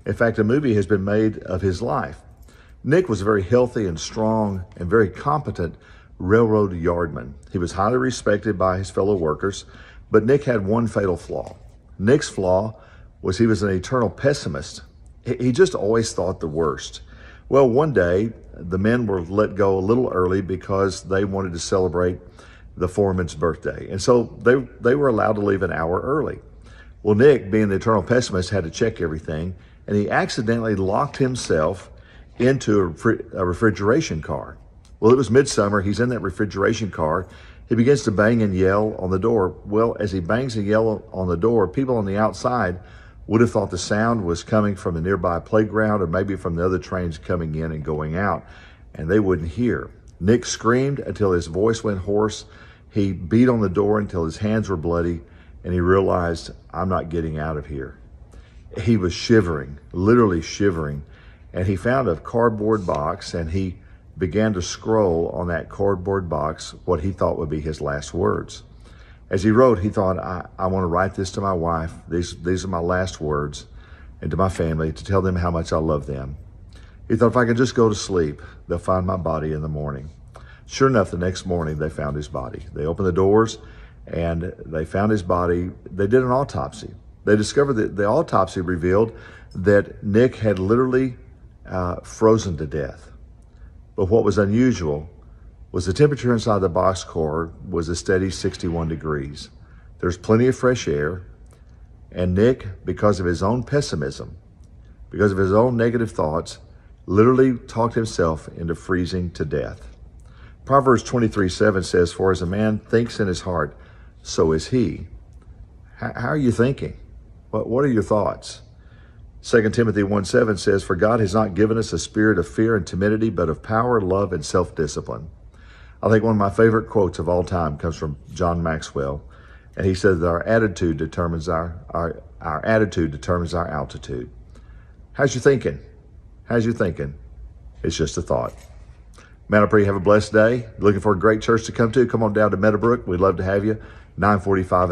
In fact, a movie has been made of his life. Nick was a very healthy and strong and very competent railroad yardman. He was highly respected by his fellow workers, but Nick had one fatal flaw. Nick's flaw was he was an eternal pessimist. He just always thought the worst. Well, one day, the men were let go a little early because they wanted to celebrate the foreman's birthday. And so they were allowed to leave an hour early. Well, Nick, being the eternal pessimist, had to check everything, and he accidentally locked himself into a refrigeration car. Well, it was midsummer. He's in that refrigeration car. He begins to bang and yell on the door. Well, as he bangs and yells on the door, people on the outside would have thought the sound was coming from a nearby playground or maybe from the other trains coming in and going out, and they wouldn't hear. Nick screamed until his voice went hoarse. He beat on the door until his hands were bloody, and he realized, I'm not getting out of here. He was shivering, literally shivering, and he found a cardboard box, and he began to scroll on that cardboard box what he thought would be his last words. As he wrote, he thought, I want to write this to my wife. These are my last words, and to my family, to tell them how much I love them. He thought, if I could just go to sleep, they'll find my body in the morning. Sure enough, the next morning, they found his body. They opened the doors, and they found his body. They did an autopsy. They discovered that the autopsy revealed that Nick had literally frozen to death. But what was unusual was the temperature inside the boxcar was a steady 61 degrees. There's plenty of fresh air, and Nick, because of his own pessimism, because of his own negative thoughts, literally talked himself into freezing to death. Proverbs 23:7 says, for as a man thinks in his heart, so is he. How are you thinking? What are your thoughts? 2 Timothy 1:7 says, for God has not given us a spirit of fear and timidity, but of power, love, and self-discipline. I think one of my favorite quotes of all time comes from John Maxwell, and he said that our attitude determines our attitude determines our altitude. How's you thinking? How's you thinking? It's just a thought. Man, I pray you have a blessed day. Looking for a great church to come to? Come on down to Meadowbrook. We'd love to have you. 945